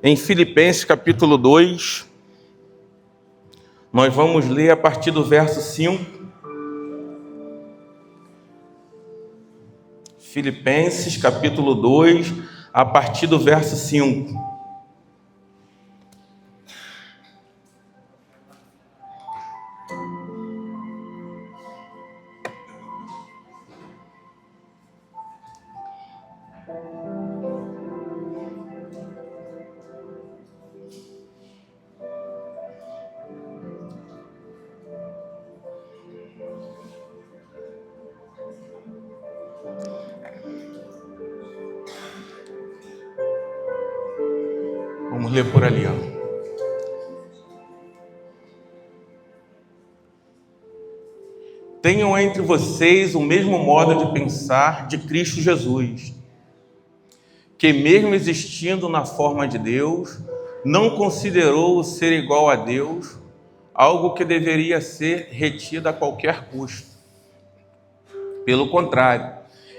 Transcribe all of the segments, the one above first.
Em Filipenses capítulo 2, nós vamos ler a partir do verso 5. Filipenses capítulo 2, a partir do verso 5. Vamos ler por ali, ó. Tenham entre vocês o mesmo modo de pensar de Cristo Jesus, que mesmo existindo na forma de Deus, não considerou o ser igual a Deus algo que deveria ser retido a qualquer custo. Pelo contrário,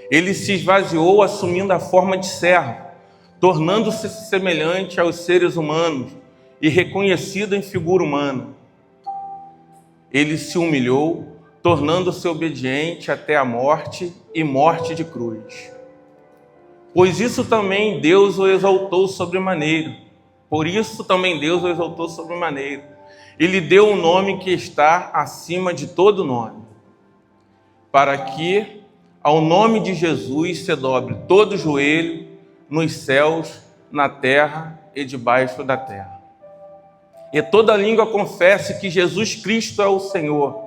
ele se esvaziou assumindo a forma de servo, tornando-se semelhante aos seres humanos e reconhecido em figura humana. Ele se humilhou, tornando-se obediente até a morte e morte de cruz. Pois isso também Deus o exaltou sobremaneira. Por isso também Deus o exaltou sobremaneira. E lhe deu um nome que está acima de todo nome, para que ao nome de Jesus se dobre todo joelho nos céus, na terra e debaixo da terra. E toda língua confesse que Jesus Cristo é o Senhor,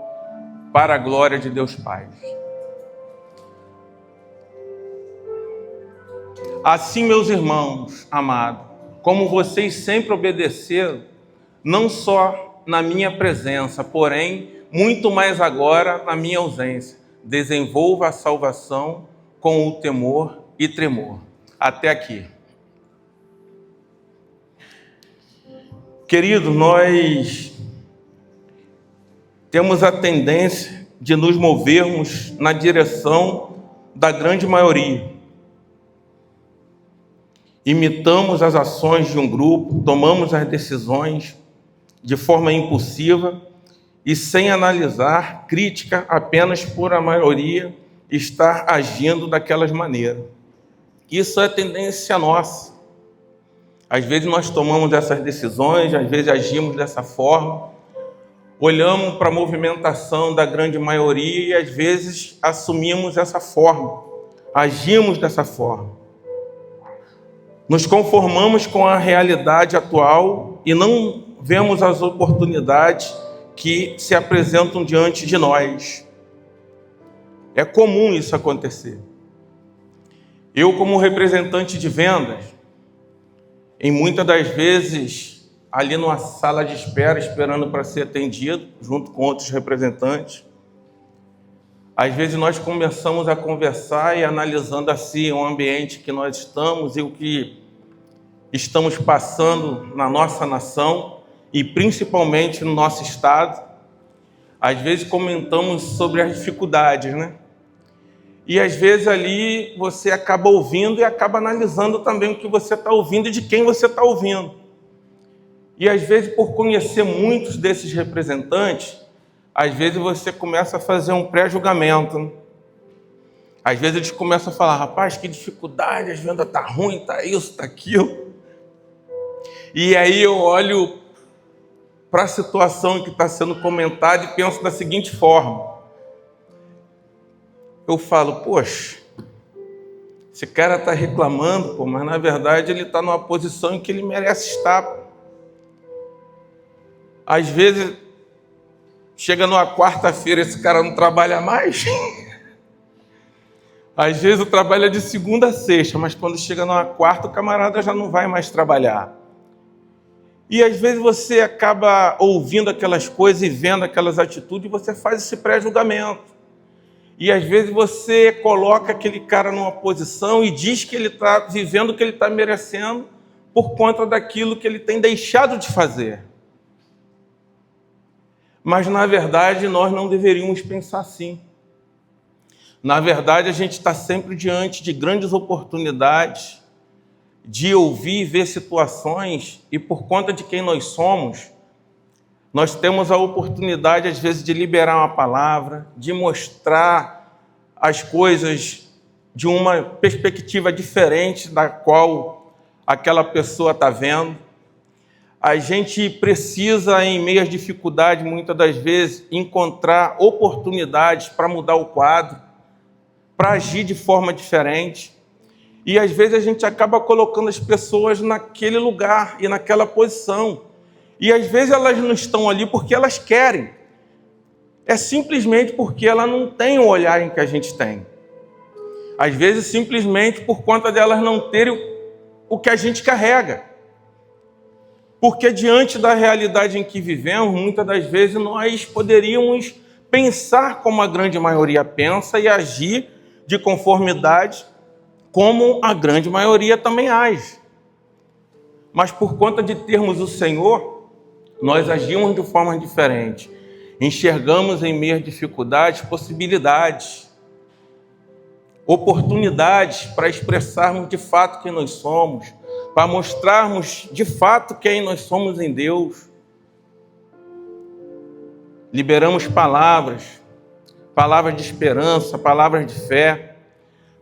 para a glória de Deus Pai. Assim, meus irmãos amados, como vocês sempre obedeceram, não só na minha presença, porém, muito mais agora na minha ausência, desenvolva a salvação com o temor e tremor. Até aqui. Querido, nós temos a tendência de nos movermos na direção da grande maioria. Imitamos as ações de um grupo, tomamos as decisões de forma impulsiva e sem analisar, crítica apenas por a maioria estar agindo daquelas maneiras. Isso é tendência nossa. Às vezes nós tomamos essas decisões, às vezes agimos dessa forma, olhamos para a movimentação da grande maioria e às vezes assumimos essa forma, agimos dessa forma. Nos conformamos com a realidade atual e não vemos as oportunidades que se apresentam diante de nós. É comum isso acontecer. Eu, como representante de vendas, em muitas das vezes, ali numa sala de espera, esperando para ser atendido, junto com outros representantes, às vezes nós começamos a conversar e analisando assim o ambiente que nós estamos e o que estamos passando na nossa nação e principalmente no nosso estado. Às vezes comentamos sobre as dificuldades, né? E às vezes ali você acaba ouvindo e acaba analisando também o que você está ouvindo e de quem você está ouvindo. E às vezes, por conhecer muitos desses representantes, às vezes você começa a fazer um pré-julgamento, né? Às vezes eles começam a falar, rapaz, que dificuldade, as vendas estão ruins, está isso, está aquilo. E aí eu olho para a situação que está sendo comentada e penso da seguinte forma. Eu falo, poxa, esse cara está reclamando, mas na verdade ele está numa posição em que ele merece estar. Às vezes, chega numa quarta-feira, esse cara não trabalha mais. Às vezes o trabalho é de segunda a sexta, mas quando chega numa quarta, o camarada já não vai mais trabalhar. E às vezes você acaba ouvindo aquelas coisas e vendo aquelas atitudes e você faz esse pré-julgamento. E às vezes você coloca aquele cara numa posição e diz que ele está vivendo o que ele está merecendo por conta daquilo que ele tem deixado de fazer. Mas, na verdade, nós não deveríamos pensar assim. Na verdade, a gente está sempre diante de grandes oportunidades de ouvir e ver situações, e por conta de quem nós somos, nós temos a oportunidade, às vezes, de liberar uma palavra, de mostrar as coisas de uma perspectiva diferente da qual aquela pessoa está vendo. A gente precisa, em meio às dificuldades, muitas das vezes, encontrar oportunidades para mudar o quadro, para agir de forma diferente. E, às vezes, a gente acaba colocando as pessoas naquele lugar e naquela posição. E, às vezes, elas não estão ali porque elas querem. É simplesmente porque ela não tem o olhar em que a gente tem. Às vezes, simplesmente por conta delas não terem o que a gente carrega. Porque diante da realidade em que vivemos, muitas das vezes nós poderíamos pensar como a grande maioria pensa e agir de conformidade como a grande maioria também age. Mas por conta de termos o Senhor, nós agimos de forma diferente. Enxergamos em meio às dificuldades possibilidades, oportunidades para expressarmos de fato quem nós somos, para mostrarmos de fato quem nós somos em Deus. Liberamos palavras de esperança, palavras de fé.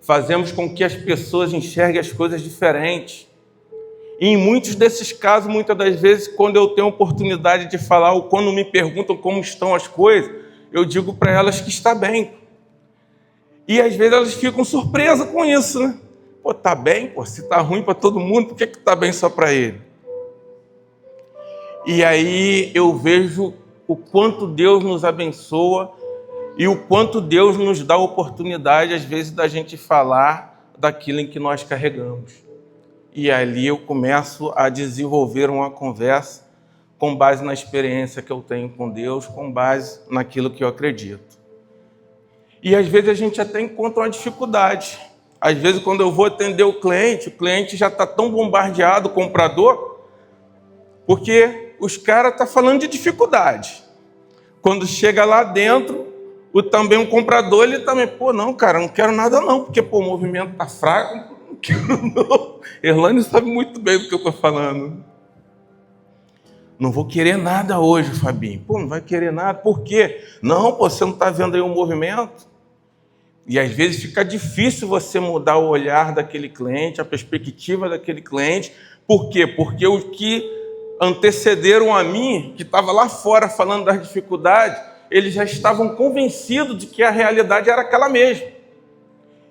Fazemos com que as pessoas enxerguem as coisas diferentes. E em muitos desses casos, muitas das vezes, quando eu tenho oportunidade de falar ou quando me perguntam como estão as coisas, eu digo para elas que está bem. E às vezes elas ficam surpresas com isso, né? Pô, tá bem? Pô, se tá ruim para todo mundo, por que tá bem só para ele? E aí eu vejo o quanto Deus nos abençoa e o quanto Deus nos dá a oportunidade, às vezes, da gente falar daquilo em que nós carregamos. E ali eu começo a desenvolver uma conversa com base na experiência que eu tenho com Deus, com base naquilo que eu acredito. E às vezes a gente até encontra uma dificuldade. Às vezes, quando eu vou atender o cliente já está tão bombardeado, o comprador, porque os caras estão falando de dificuldade. Quando chega lá dentro, também um comprador, ele também, não, cara, não quero nada não, porque o movimento está fraco, não quero não. Erlane sabe muito bem do que eu estou falando. Não vou querer nada hoje, Fabinho. Não vai querer nada, por quê? Não, você não está vendo aí o movimento? E às vezes fica difícil você mudar o olhar daquele cliente, a perspectiva daquele cliente. Por quê? Porque os que antecederam a mim, que estava lá fora falando das dificuldades, eles já estavam convencidos de que a realidade era aquela mesma.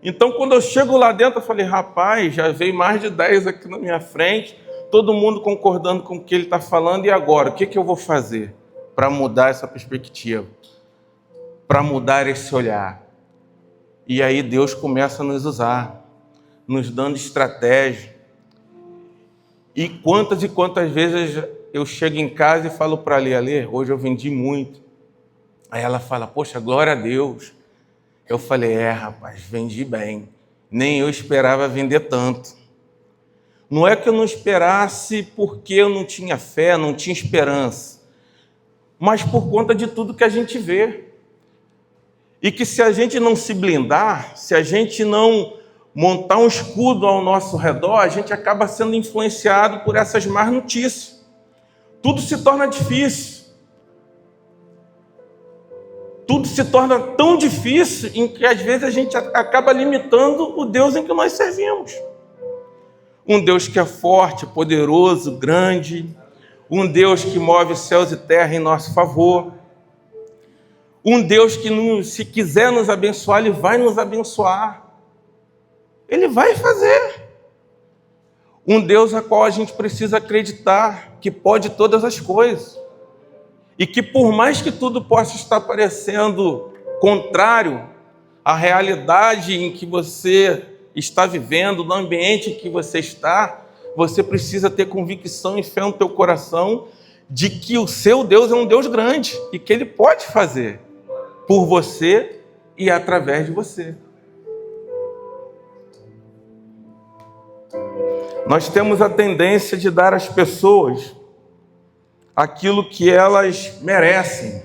Então, quando eu chego lá dentro, eu falei, rapaz, já veio mais de 10 aqui na minha frente, todo mundo concordando com o que ele está falando, e agora? O que eu vou fazer para mudar essa perspectiva? Para mudar esse olhar? E aí Deus começa a nos usar, nos dando estratégia. E quantas vezes eu chego em casa e falo para a Alê, hoje eu vendi muito. Aí ela fala, poxa, glória a Deus. Eu falei, rapaz, vendi bem. Nem eu esperava vender tanto. Não é que eu não esperasse porque eu não tinha fé, não tinha esperança, mas por conta de tudo que a gente vê. E que se a gente não se blindar, se a gente não montar um escudo ao nosso redor, a gente acaba sendo influenciado por essas más notícias. Tudo se torna difícil. Tudo se torna tão difícil em que às vezes a gente acaba limitando o Deus em que nós servimos. Um Deus que é forte, poderoso, grande. Um Deus que move céus e terra em nosso favor. Um Deus que, se quiser nos abençoar, Ele vai nos abençoar. Ele vai fazer. Um Deus a qual a gente precisa acreditar que pode todas as coisas. E que por mais que tudo possa estar parecendo contrário à realidade em que você está vivendo, no ambiente em que você está, você precisa ter convicção e fé no teu coração de que o seu Deus é um Deus grande e que Ele pode fazer por você e através de você. Nós temos a tendência de dar às pessoas aquilo que elas merecem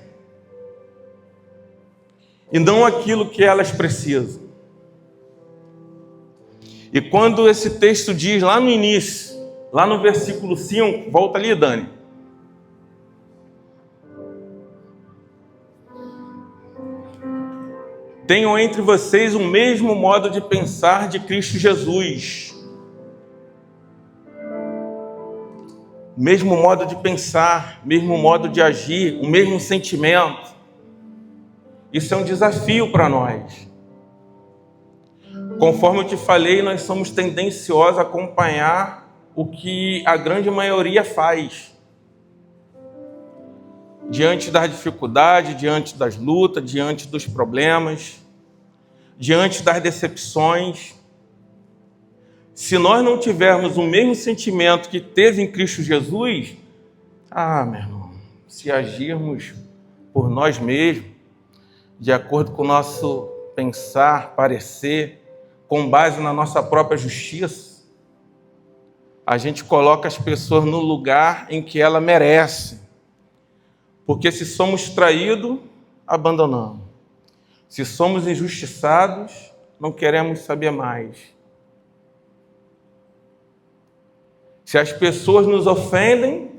e não aquilo que elas precisam. E quando esse texto diz lá no início, lá no versículo 5, volta ali, Dani. Tenham entre vocês o mesmo modo de pensar de Cristo Jesus. O mesmo modo de pensar, mesmo modo de agir, o mesmo sentimento. Isso é um desafio para nós. Conforme eu te falei, nós somos tendenciosos a acompanhar o que a grande maioria faz. Diante das dificuldades, diante das lutas, diante dos problemas, diante das decepções. Se nós não tivermos o mesmo sentimento que teve em Cristo Jesus, meu irmão, se agirmos por nós mesmos, de acordo com o nosso pensar, parecer, com base na nossa própria justiça, a gente coloca as pessoas no lugar em que ela merece. Porque se somos traídos, abandonamos. Se somos injustiçados, não queremos saber mais. Se as pessoas nos ofendem,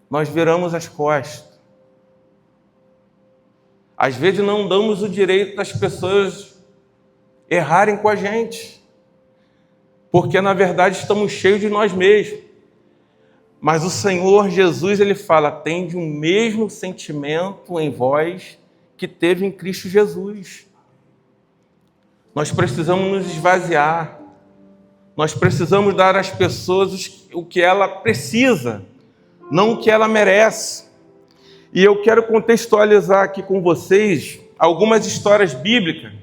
nós viramos as costas. Às vezes não damos o direito das pessoas errarem com a gente, porque na verdade estamos cheios de nós mesmos. Mas o Senhor Jesus, Ele fala, tende o mesmo sentimento em vós que teve em Cristo Jesus. Nós precisamos nos esvaziar. Nós precisamos dar às pessoas o que ela precisa, não o que ela merece. E eu quero contextualizar aqui com vocês algumas histórias bíblicas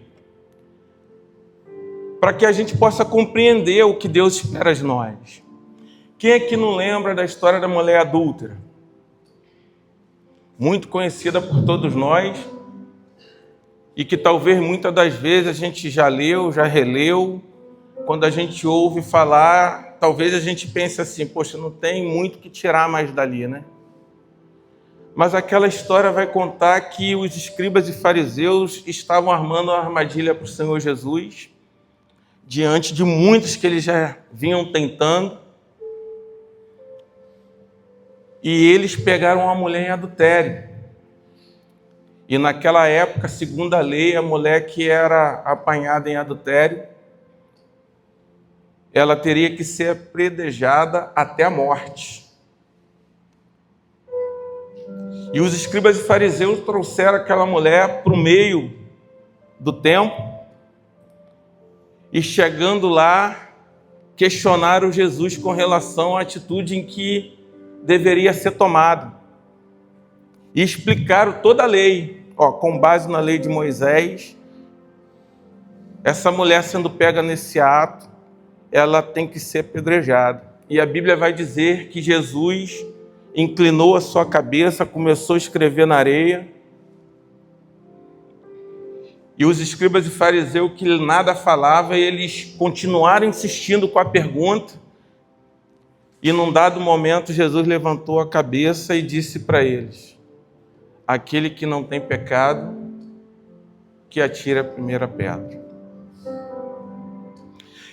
para que a gente possa compreender o que Deus espera de nós. Quem é que não lembra da história da mulher adúltera? Muito conhecida por todos nós e que talvez muitas das vezes a gente já leu, já releu. Quando a gente ouve falar, talvez a gente pense assim, poxa, não tem muito que tirar mais dali, né? Mas aquela história vai contar que os escribas e fariseus estavam armando uma armadilha para o Senhor Jesus, diante de muitos que eles já vinham tentando. E eles pegaram uma mulher em adultério. E naquela época, segundo a lei, a mulher que era apanhada em adultério, ela teria que ser apedrejada até a morte. E os escribas e fariseus trouxeram aquela mulher para o meio do templo e chegando lá, questionaram Jesus com relação à atitude em que deveria ser tomado. E explicaram toda a lei. Com base na lei de Moisés, essa mulher sendo pega nesse ato, ela tem que ser apedrejada. E a Bíblia vai dizer que Jesus inclinou a sua cabeça, começou a escrever na areia. E os escribas e fariseus que nada falavam, eles continuaram insistindo com a pergunta. E num dado momento, Jesus levantou a cabeça e disse para eles, aquele que não tem pecado, que atire a primeira pedra.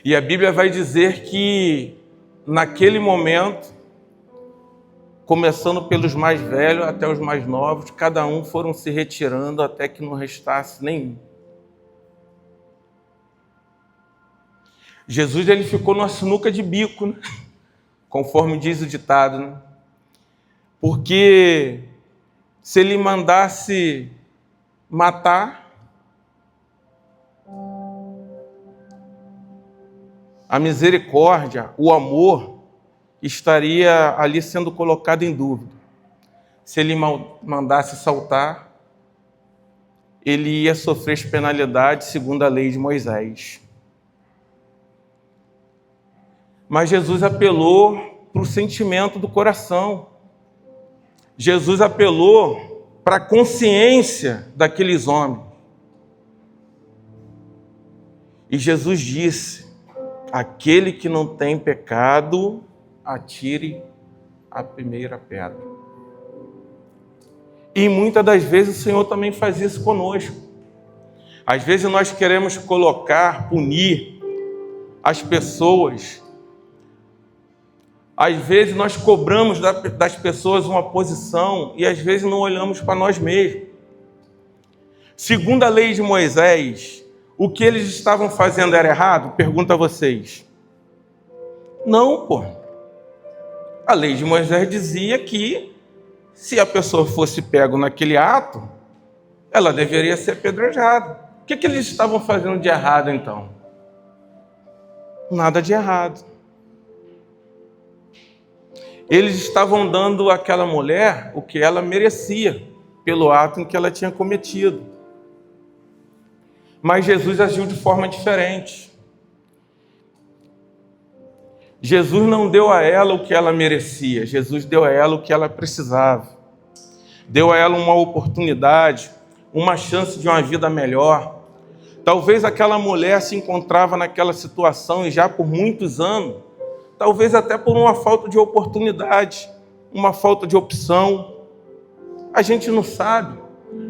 E a Bíblia vai dizer que, naquele momento, começando pelos mais velhos até os mais novos, cada um foram se retirando até que não restasse nenhum. Jesus, ele ficou numa sinuca de bico, né? Conforme diz o ditado, né? Porque se ele mandasse matar, a misericórdia, o amor, estaria ali sendo colocado em dúvida. Se ele mandasse saltar, ele ia sofrer as penalidades segundo a lei de Moisés. Mas Jesus apelou para o sentimento do coração. Jesus apelou para a consciência daqueles homens. E Jesus disse, aquele que não tem pecado, atire a primeira pedra. E muitas das vezes o Senhor também faz isso conosco. Às vezes nós queremos colocar, punir as pessoas. Às vezes nós cobramos das pessoas uma posição e às vezes não olhamos para nós mesmos. Segundo a lei de Moisés, o que eles estavam fazendo era errado? Pergunto a vocês. Não, pô. A lei de Moisés dizia que se a pessoa fosse pego naquele ato, ela deveria ser apedrejada. O que eles estavam fazendo de errado, então? Nada de errado. Eles estavam dando àquela mulher o que ela merecia, pelo ato em que ela tinha cometido. Mas Jesus agiu de forma diferente. Jesus não deu a ela o que ela merecia, Jesus deu a ela o que ela precisava. Deu a ela uma oportunidade, uma chance de uma vida melhor. Talvez aquela mulher se encontrava naquela situação e já por muitos anos, talvez até por uma falta de oportunidade, uma falta de opção. A gente não sabe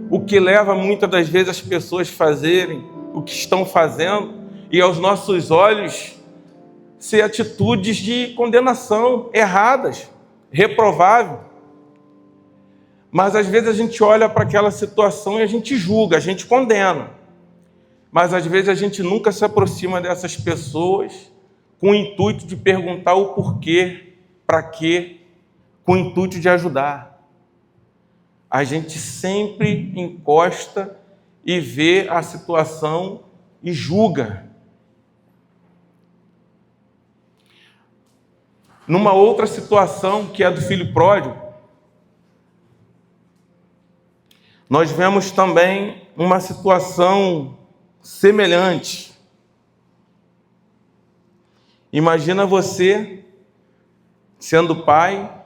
o que leva muitas das vezes as pessoas a fazerem o que estão fazendo e aos nossos olhos ser atitudes de condenação erradas, reprováveis. Mas às vezes a gente olha para aquela situação e a gente julga, a gente condena. Mas às vezes a gente nunca se aproxima dessas pessoas com o intuito de perguntar o porquê, para quê, com o intuito de ajudar. A gente sempre encosta e vê a situação e julga. Numa outra situação, que é a do filho pródigo, nós vemos também uma situação semelhante. Imagina você sendo pai,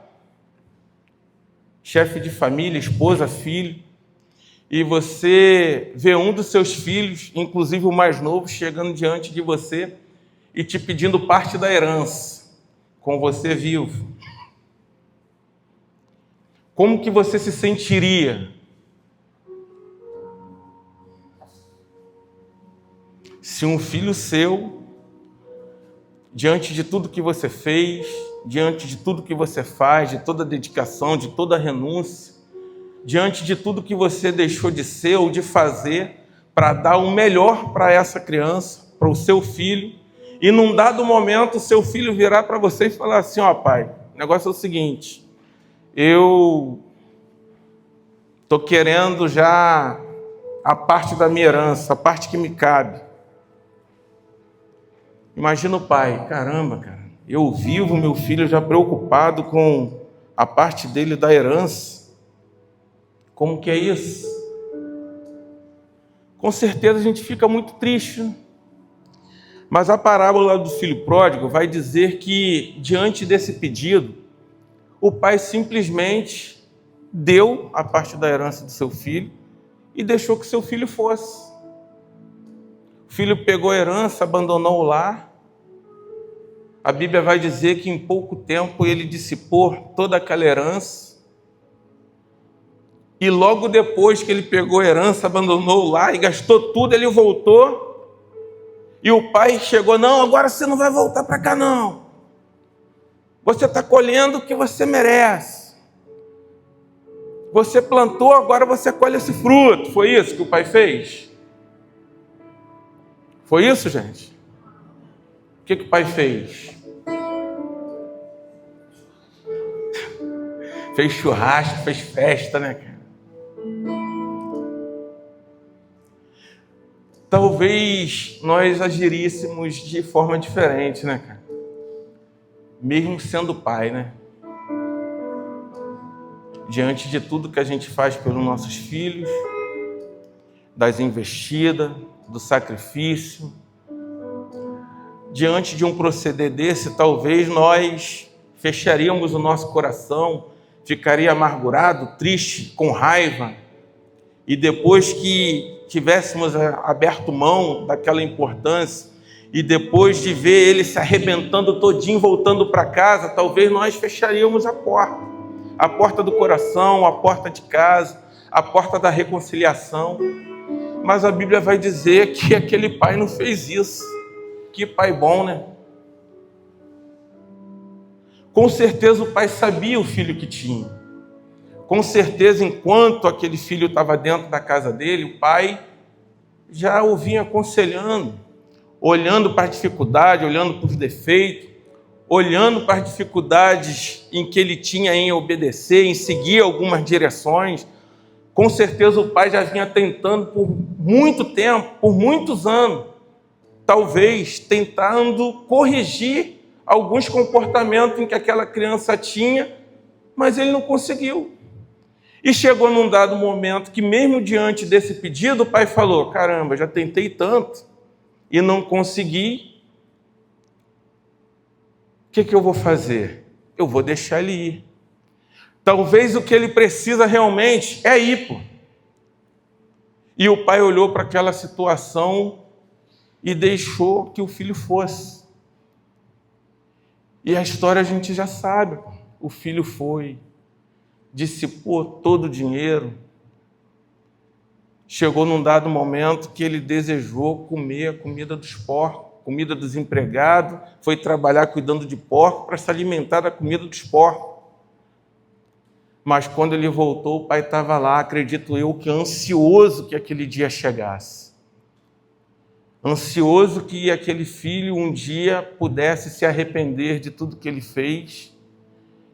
chefe de família, esposa, filho, e você vê um dos seus filhos, inclusive o mais novo, chegando diante de você e te pedindo parte da herança, com você vivo. Como que você se sentiria? Se um filho seu, diante de tudo que você fez, diante de tudo que você faz, de toda a dedicação, de toda a renúncia, diante de tudo que você deixou de ser ou de fazer para dar o melhor para essa criança, para o seu filho, e num dado momento o seu filho virar para você e falar assim: ó, pai, o negócio é o seguinte, eu estou querendo já a parte da minha herança, a parte que me cabe. Imagina o pai: caramba, cara, eu vivo meu filho já preocupado com a parte dele da herança. Como que é isso? Com certeza a gente fica muito triste. Mas a parábola do filho pródigo vai dizer que, diante desse pedido, o pai simplesmente deu a parte da herança do seu filho e deixou que seu filho fosse. O filho pegou a herança, abandonou o lar. A Bíblia vai dizer que em pouco tempo ele dissipou toda aquela herança. E logo depois que ele pegou a herança, abandonou o lar e gastou tudo, ele voltou. E o pai chegou: não, agora você não vai voltar para cá não. Você está colhendo o que você merece. Você plantou, agora você colhe esse fruto. Foi isso que o pai fez? Foi isso, gente? O que o pai fez? Fez churrasco, fez festa, né, cara? Talvez nós agiríssemos de forma diferente, né, cara? Mesmo sendo pai, né? Diante de tudo que a gente faz pelos nossos filhos, das investidas, do sacrifício, diante de um proceder desse, talvez nós fecharíamos o nosso coração, ficaria amargurado, triste, com raiva, e depois que tivéssemos aberto mão daquela importância, e depois de ver ele se arrebentando todinho, voltando para casa, talvez nós fecharíamos a porta do coração, a porta de casa, a porta da reconciliação. Mas a Bíblia vai dizer que aquele pai não fez isso. Que pai bom, né? Com certeza o pai sabia o filho que tinha. Com certeza, enquanto aquele filho estava dentro da casa dele, o pai já o vinha aconselhando, olhando para a dificuldade, olhando para os defeitos, olhando para as dificuldades em que ele tinha em obedecer, em seguir algumas direções. Com certeza o pai já vinha tentando por muito tempo, por muitos anos, talvez tentando corrigir alguns comportamentos em que aquela criança tinha, mas ele não conseguiu. E chegou num dado momento que, mesmo diante desse pedido, o pai falou: caramba, já tentei tanto e não consegui. O que eu vou fazer? Eu vou deixar ele ir. Talvez o que ele precisa realmente é ir, pô. E o pai olhou para aquela situação e deixou que o filho fosse. E a história a gente já sabe, pô. O filho foi, dissipou todo o dinheiro. Chegou num dado momento que ele desejou comer a comida dos porcos, comida dos empregados, foi trabalhar cuidando de porco para se alimentar da comida dos porcos. Mas quando ele voltou, o pai estava lá, acredito eu, que ansioso que aquele dia chegasse. Ansioso que aquele filho um dia pudesse se arrepender de tudo que ele fez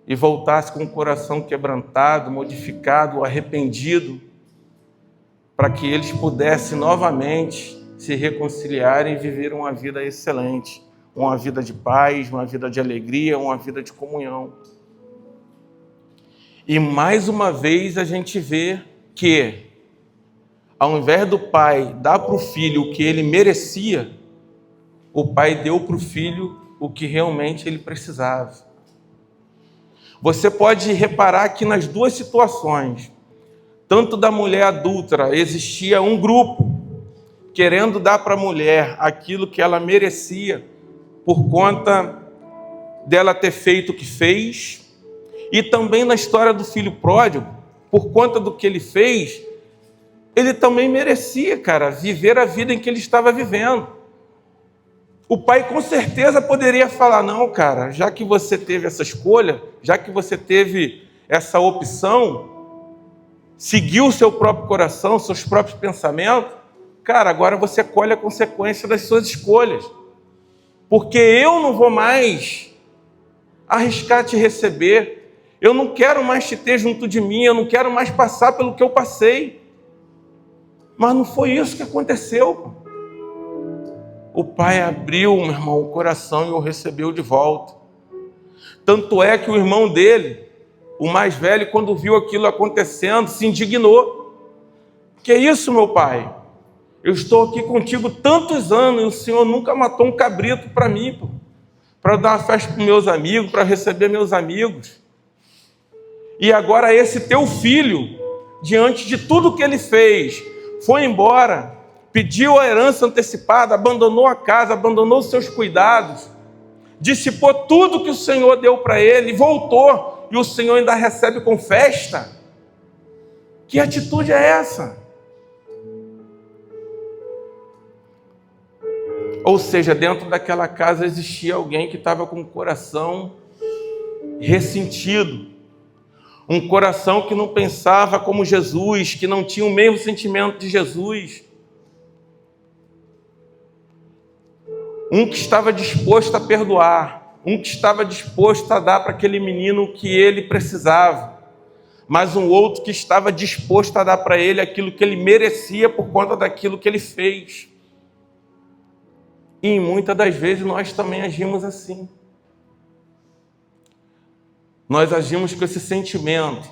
e voltasse com o coração quebrantado, modificado, arrependido, para que eles pudessem novamente se reconciliarem e viver uma vida excelente, uma vida de paz, uma vida de alegria, uma vida de comunhão. E mais uma vez a gente vê que, ao invés do pai dar para o filho o que ele merecia, o pai deu para o filho o que realmente ele precisava. Você pode reparar que nas duas situações, tanto da mulher adúltera, existia um grupo querendo dar para a mulher aquilo que ela merecia por conta dela ter feito o que fez, e também na história do filho pródigo, por conta do que ele fez, ele também merecia, cara, viver a vida em que ele estava vivendo. O pai com certeza poderia falar: não, cara, já que você teve essa escolha, já que você teve essa opção, seguiu o seu próprio coração, seus próprios pensamentos, cara, agora você colhe a consequência das suas escolhas. Porque eu não vou mais arriscar te receber, eu não quero mais te ter junto de mim, eu não quero mais passar pelo que eu passei. Mas não foi isso que aconteceu. O pai abriu, meu irmão, o coração e o recebeu de volta. Tanto é que o irmão dele, o mais velho, quando viu aquilo acontecendo, se indignou. Que isso, meu pai? Eu estou aqui contigo tantos anos e o senhor nunca matou um cabrito para mim, para dar uma festa para meus amigos, para receber meus amigos. E agora esse teu filho, diante de tudo que ele fez, foi embora, pediu a herança antecipada, abandonou a casa, abandonou os seus cuidados, dissipou tudo que o Senhor deu para ele, voltou, e o Senhor ainda recebe com festa. Que atitude é essa? Ou seja, dentro daquela casa existia alguém que estava com o coração ressentido, um coração que não pensava como Jesus, que não tinha o mesmo sentimento de Jesus. Um que estava disposto a perdoar, um que estava disposto a dar para aquele menino o que ele precisava, mas um outro que estava disposto a dar para ele aquilo que ele merecia por conta daquilo que ele fez. E muitas das vezes nós também agimos assim. Nós agimos com esse sentimento.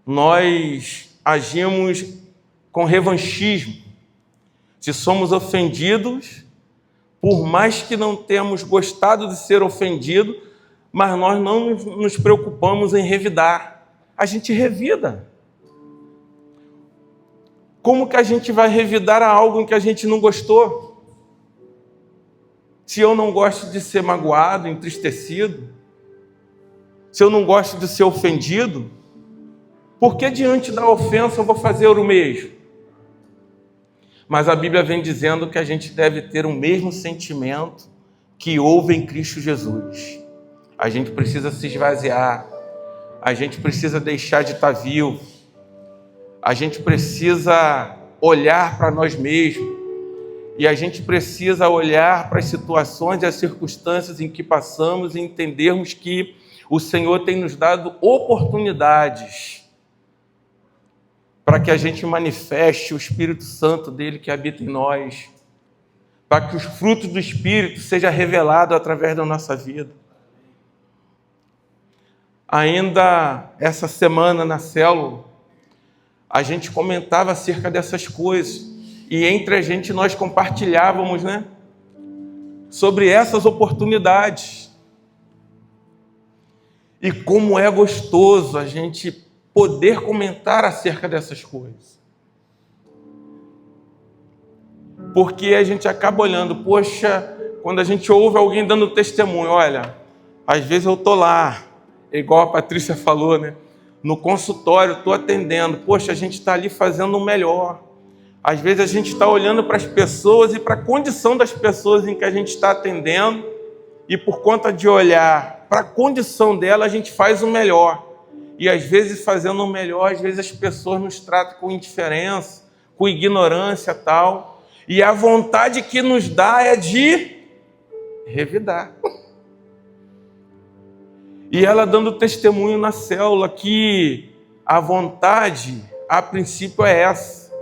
Nós agimos com revanchismo. Se somos ofendidos, por mais que não tenhamos gostado de ser ofendido, mas nós não nos preocupamos em revidar. A gente revida. Como que a gente vai revidar algo em que a gente não gostou? Se eu não gosto de ser magoado, entristecido, se eu não gosto de ser ofendido, por que diante da ofensa eu vou fazer o mesmo? Mas a Bíblia vem dizendo que a gente deve ter o mesmo sentimento que houve em Cristo Jesus. A gente precisa se esvaziar, a gente precisa deixar de estar vivo, a gente precisa olhar para nós mesmos e a gente precisa olhar para as situações e as circunstâncias em que passamos e entendermos que o Senhor tem nos dado oportunidades para que a gente manifeste o Espírito Santo dele que habita em nós, para que os frutos do Espírito sejam revelados através da nossa vida. Ainda essa semana na célula, a gente comentava acerca dessas coisas e entre a gente nós compartilhávamos, sobre essas oportunidades. E como é gostoso a gente poder comentar acerca dessas coisas. Porque a gente acaba olhando, poxa, quando a gente ouve alguém dando testemunho, olha, às vezes eu estou lá, igual a Patrícia falou, no consultório, estou atendendo, poxa, a gente está ali fazendo o melhor. Às vezes a gente está olhando para as pessoas e para a condição das pessoas em que a gente está atendendo, e por conta de olhar para a condição dela, a gente faz o melhor. E às vezes, fazendo o melhor, às vezes as pessoas nos tratam com indiferença, com ignorância e tal. E a vontade que nos dá é de revidar. E ela dando testemunho na célula que a vontade, a princípio, é essa.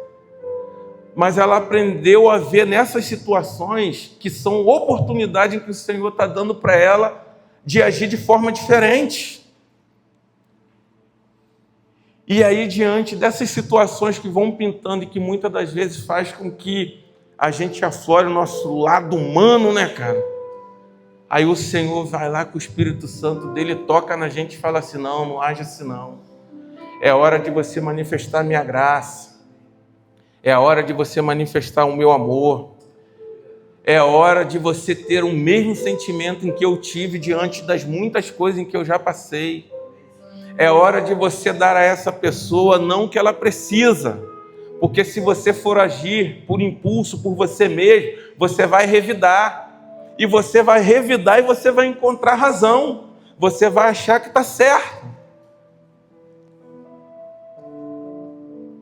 Mas ela aprendeu a ver nessas situações que são oportunidades em que o Senhor está dando para ela de agir de forma diferente. E aí, diante dessas situações que vão pintando e que muitas das vezes faz com que a gente aflore o nosso lado humano, cara? Aí o Senhor vai lá com o Espírito Santo dele, toca na gente e fala assim, não age assim não. É hora de você manifestar a minha graça. É a hora de você manifestar o meu amor. É hora de você ter o mesmo sentimento em que eu tive diante das muitas coisas em que eu já passei. É hora de você dar a essa pessoa não o que ela precisa. Porque se você for agir por impulso, por você mesmo, você vai revidar. E você vai revidar e você vai encontrar razão. Você vai achar que está certo.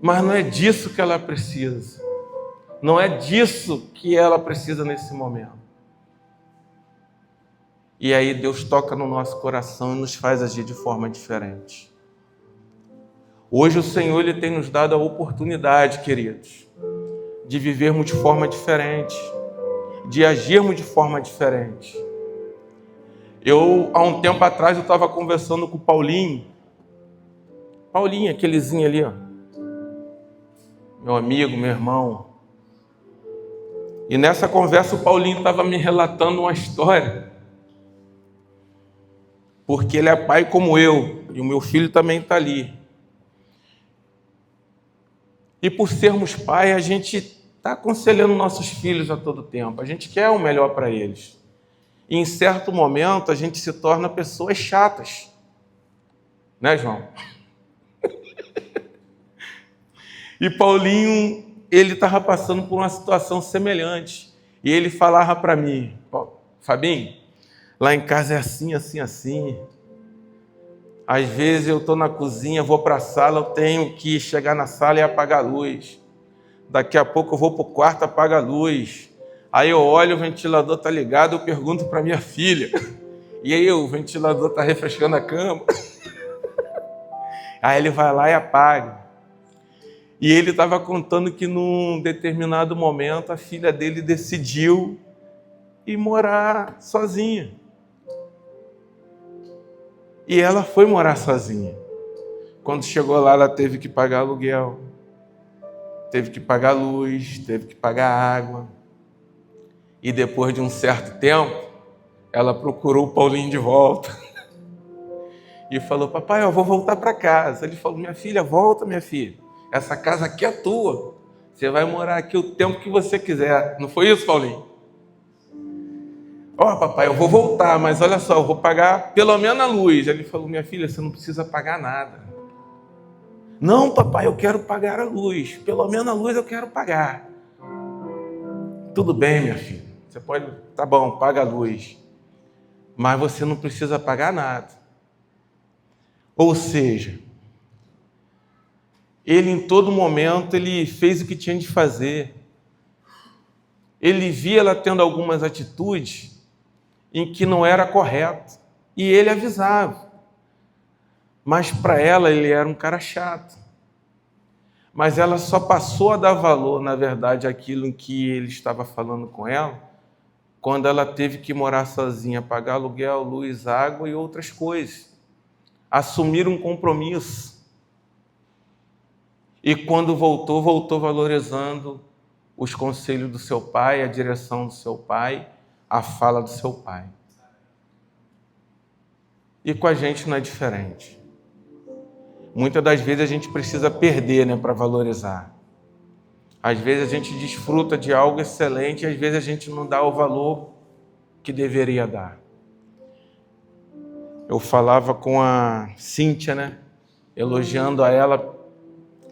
Mas não é disso que ela precisa. Não é disso que ela precisa nesse momento. E aí Deus toca no nosso coração e nos faz agir de forma diferente. Hoje o Senhor ele tem nos dado a oportunidade, queridos, de vivermos de forma diferente, de agirmos de forma diferente. Há um tempo atrás, eu estava conversando com o Paulinho. Paulinho, aquelezinho ali, meu amigo, meu irmão. E nessa conversa o Paulinho estava me relatando uma história. Porque ele é pai como eu, e o meu filho também está ali. E por sermos pai, a gente está aconselhando nossos filhos a todo tempo. A gente quer o melhor para eles. E em certo momento, a gente se torna pessoas chatas. Né, João? E Paulinho, ele estava passando por uma situação semelhante. E ele falava para mim, Fabinho, lá em casa é assim, assim, assim. Às vezes eu estou na cozinha, vou para a sala, eu tenho que chegar na sala e apagar a luz. Daqui a pouco eu vou para o quarto, apaga a luz. Aí eu olho, o ventilador está ligado, eu pergunto para minha filha. E aí o ventilador está refrescando a cama. Aí ele vai lá e apaga. E ele estava contando que num determinado momento a filha dele decidiu ir morar sozinha. E ela foi morar sozinha. Quando chegou lá, ela teve que pagar aluguel, teve que pagar luz, teve que pagar água. E depois de um certo tempo, ela procurou o Paulinho de volta. E falou, papai, eu vou voltar para casa. Ele falou, minha filha, volta, minha filha. Essa casa aqui é tua. Você vai morar aqui o tempo que você quiser. Não foi isso, Paulinho? Papai, eu vou voltar, mas olha só, eu vou pagar pelo menos a luz. Ele falou, minha filha, você não precisa pagar nada. Não, papai, eu quero pagar a luz. Pelo menos a luz eu quero pagar. Tudo bem, minha filha, você pode, tá bom, paga a luz, mas você não precisa pagar nada. Ou seja, ele em todo momento, ele fez o que tinha de fazer. Ele via ela tendo algumas atitudes em que não era correto, e ele avisava. Mas para ela, ele era um cara chato. Mas ela só passou a dar valor, na verdade, àquilo em que ele estava falando com ela, quando ela teve que morar sozinha, pagar aluguel, luz, água e outras coisas. Assumir um compromisso. E quando voltou, voltou valorizando os conselhos do seu pai, a direção do seu pai, a fala do seu pai. E com a gente não é diferente. Muitas das vezes a gente precisa perder, para valorizar. Às vezes a gente desfruta de algo excelente e às vezes a gente não dá o valor que deveria dar. Eu falava com a Cíntia, elogiando a ela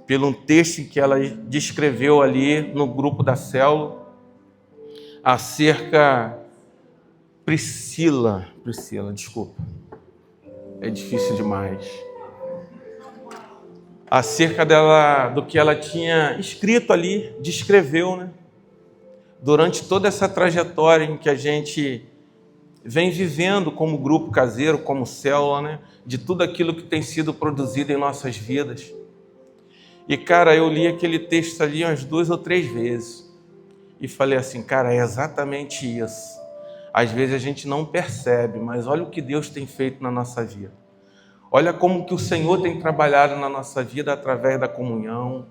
pelo texto que ela descreveu ali no grupo da célula, acerca... Priscila, desculpa. É difícil demais. Acerca dela, do que ela tinha escrito ali, descreveu, durante toda essa trajetória em que a gente vem vivendo como grupo caseiro, como célula, de tudo aquilo que tem sido produzido em nossas vidas. E, cara, eu li aquele texto ali umas 2 ou 3 vezes e falei assim, cara, é exatamente isso. Às vezes a gente não percebe, mas olha o que Deus tem feito na nossa vida. Olha como que o Senhor tem trabalhado na nossa vida através da comunhão,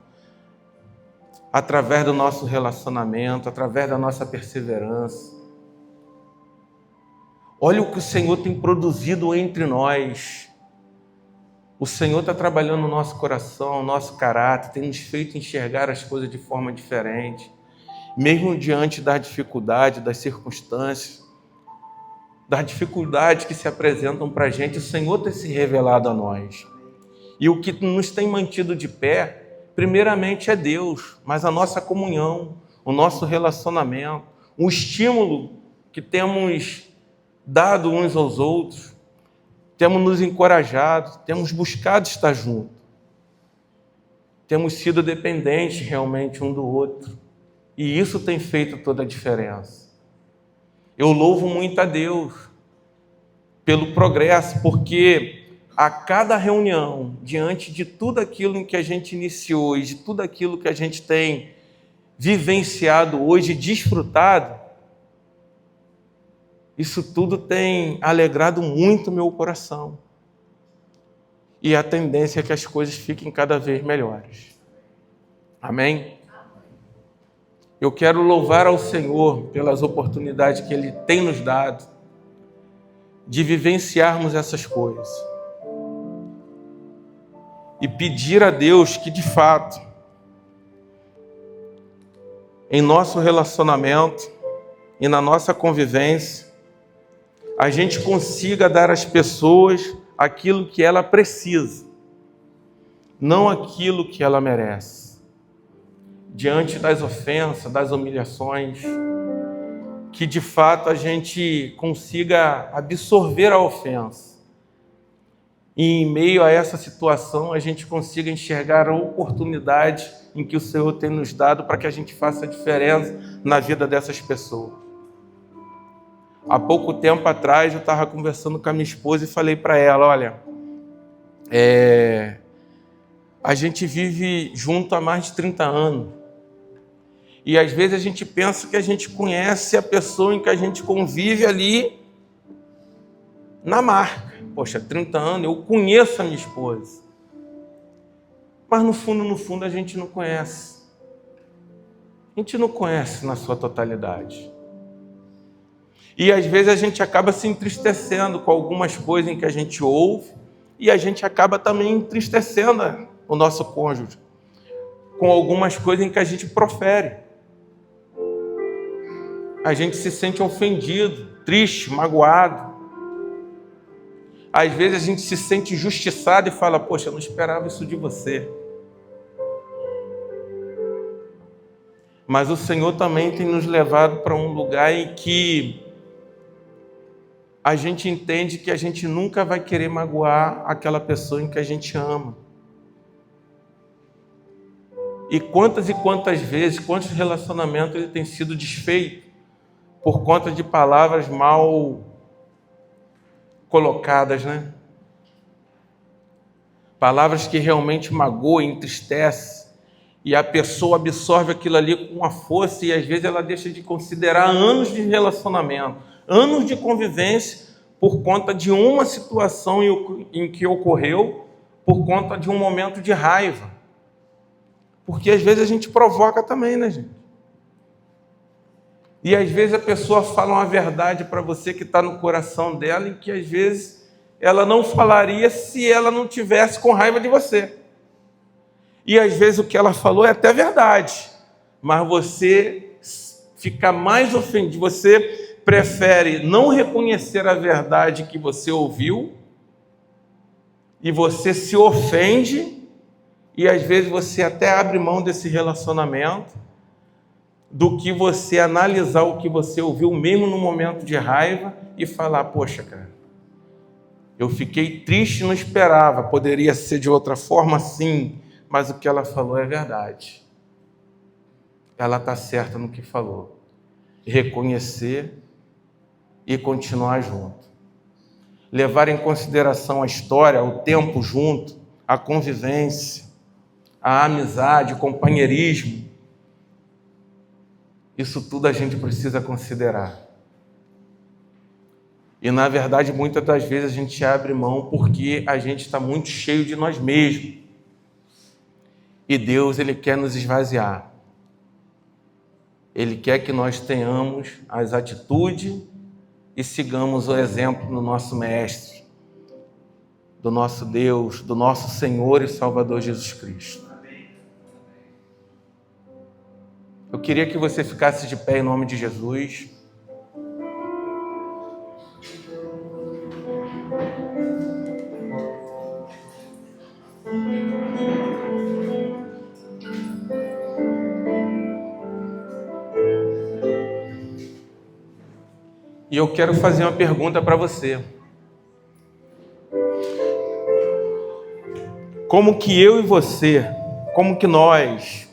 através do nosso relacionamento, através da nossa perseverança. Olha o que o Senhor tem produzido entre nós. O Senhor está trabalhando no nosso coração, no nosso caráter, tem nos feito enxergar as coisas de forma diferente. Mesmo diante da dificuldade, das circunstâncias, das dificuldades que se apresentam para a gente, o Senhor tem se revelado a nós. E o que nos tem mantido de pé, primeiramente é Deus, mas a nossa comunhão, o nosso relacionamento, o estímulo que temos dado uns aos outros, temos nos encorajado, temos buscado estar juntos, temos sido dependentes realmente um do outro, e isso tem feito toda a diferença. Eu louvo muito a Deus pelo progresso, porque a cada reunião, diante de tudo aquilo em que a gente iniciou e de tudo aquilo que a gente tem vivenciado hoje, desfrutado, isso tudo tem alegrado muito o meu coração. E a tendência é que as coisas fiquem cada vez melhores. Amém? Eu quero louvar ao Senhor pelas oportunidades que Ele tem nos dado de vivenciarmos essas coisas. E pedir a Deus que, de fato, em nosso relacionamento e na nossa convivência, a gente consiga dar às pessoas aquilo que ela precisa, não aquilo que ela merece. Diante das ofensas, das humilhações, que de fato a gente consiga absorver a ofensa. E em meio a essa situação a gente consiga enxergar a oportunidade em que o Senhor tem nos dado para que a gente faça a diferença na vida dessas pessoas. Há pouco tempo atrás eu estava conversando com a minha esposa e falei para ela, olha, a gente vive junto há mais de 30 anos. E às vezes a gente pensa que a gente conhece a pessoa em que a gente convive ali na marca. Poxa, 30 anos, eu conheço a minha esposa. Mas no fundo, a gente não conhece. A gente não conhece na sua totalidade. E às vezes a gente acaba se entristecendo com algumas coisas em que a gente ouve e a gente acaba também entristecendo o nosso cônjuge com algumas coisas em que a gente profere. A gente se sente ofendido, triste, magoado. Às vezes a gente se sente injustiçado e fala, poxa, eu não esperava isso de você. Mas o Senhor também tem nos levado para um lugar em que a gente entende que a gente nunca vai querer magoar aquela pessoa em que a gente ama. E quantas vezes, quantos relacionamentos ele tem sido desfeito por conta de palavras mal colocadas, né? Palavras que realmente magoam, entristecem, e a pessoa absorve aquilo ali com uma força e às vezes ela deixa de considerar anos de relacionamento, anos de convivência por conta de uma situação em que ocorreu, por conta de um momento de raiva. Porque às vezes a gente provoca também, né, gente? E às vezes a pessoa fala uma verdade para você que está no coração dela e que às vezes ela não falaria se ela não tivesse com raiva de você. E às vezes o que ela falou é até verdade, mas você fica mais ofendido, você prefere não reconhecer a verdade que você ouviu e você se ofende e às vezes você até abre mão desse relacionamento do que você analisar o que você ouviu mesmo no momento de raiva e falar, poxa, cara, eu fiquei triste, não esperava, poderia ser de outra forma, sim, mas o que ela falou é verdade. Ela está certa no que falou. Reconhecer e continuar junto. Levar em consideração a história, o tempo junto, a convivência, a amizade, o companheirismo. Isso tudo a gente precisa considerar. E, na verdade, muitas das vezes a gente abre mão porque a gente está muito cheio de nós mesmos. E Deus, Ele quer nos esvaziar. Ele quer que nós tenhamos as atitudes e sigamos o exemplo do nosso Mestre, do nosso Deus, do nosso Senhor e Salvador Jesus Cristo. Eu queria que você ficasse de pé em nome de Jesus. E eu quero fazer uma pergunta para você. Como que eu e você, como que nós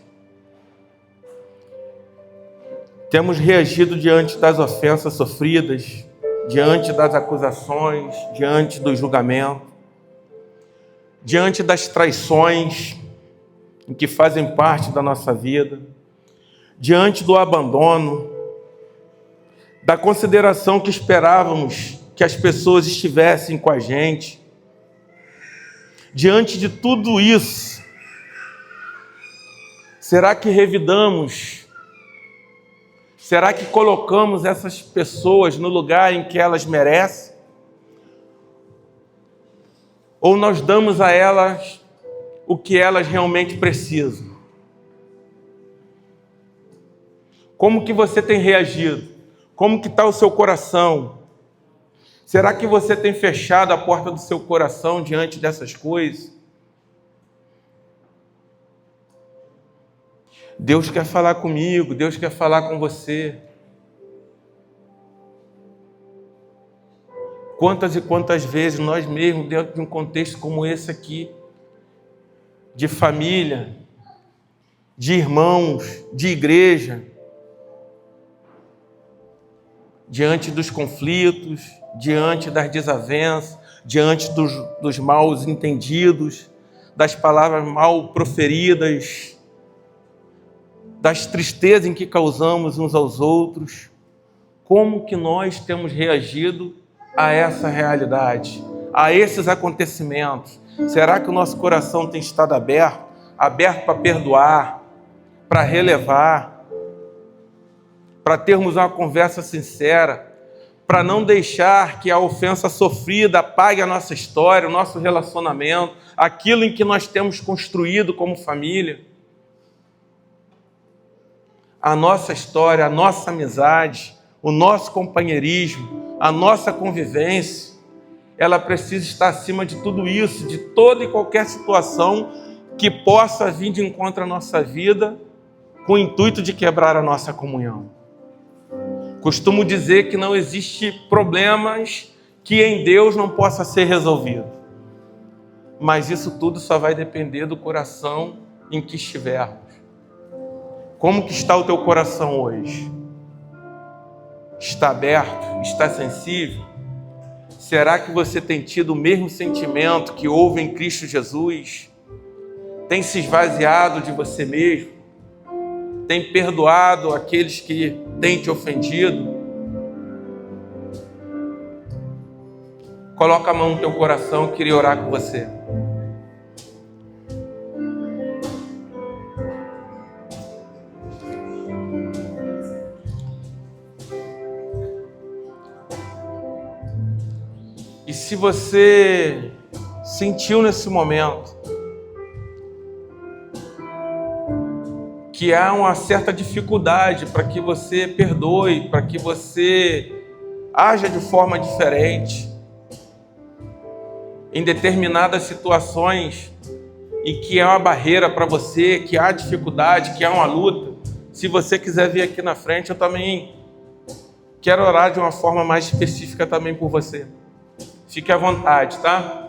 temos reagido diante das ofensas sofridas, diante das acusações, diante do julgamento, diante das traições em que fazem parte da nossa vida, diante do abandono, da consideração que esperávamos que as pessoas estivessem com a gente. Diante de tudo isso, será que revidamos? Será que colocamos essas pessoas no lugar em que elas merecem? Ou nós damos a elas o que elas realmente precisam? Como que você tem reagido? Como que está o seu coração? Será que você tem fechado a porta do seu coração diante dessas coisas? Deus quer falar comigo, Deus quer falar com você. Quantas e quantas vezes nós mesmos, dentro de um contexto como esse aqui, de família, de irmãos, de igreja, diante dos conflitos, diante das desavenças, diante dos maus entendidos, das palavras mal proferidas, das tristezas em que causamos uns aos outros, como que nós temos reagido a essa realidade, a esses acontecimentos? Será que o nosso coração tem estado aberto para perdoar, para relevar, para termos uma conversa sincera, para não deixar que a ofensa sofrida apague a nossa história, o nosso relacionamento, aquilo em que nós temos construído como família? A nossa história, a nossa amizade, o nosso companheirismo, a nossa convivência, ela precisa estar acima de tudo isso, de toda e qualquer situação que possa vir de encontro à nossa vida com o intuito de quebrar a nossa comunhão. Costumo dizer que não existe problemas que em Deus não possa ser resolvido. Mas isso tudo só vai depender do coração em que estivermos. Como que está o teu coração hoje? Está aberto? Está sensível? Será que você tem tido o mesmo sentimento que houve em Cristo Jesus? Tem se esvaziado de você mesmo? Tem perdoado aqueles que têm te ofendido? Coloca a mão no teu coração, eu queria orar com você. E se você sentiu nesse momento que há uma certa dificuldade para que você perdoe, para que você haja de forma diferente em determinadas situações e que é uma barreira para você, que há dificuldade, que há uma luta, se você quiser vir aqui na frente, eu também quero orar de uma forma mais específica também por você. Fique à vontade, tá?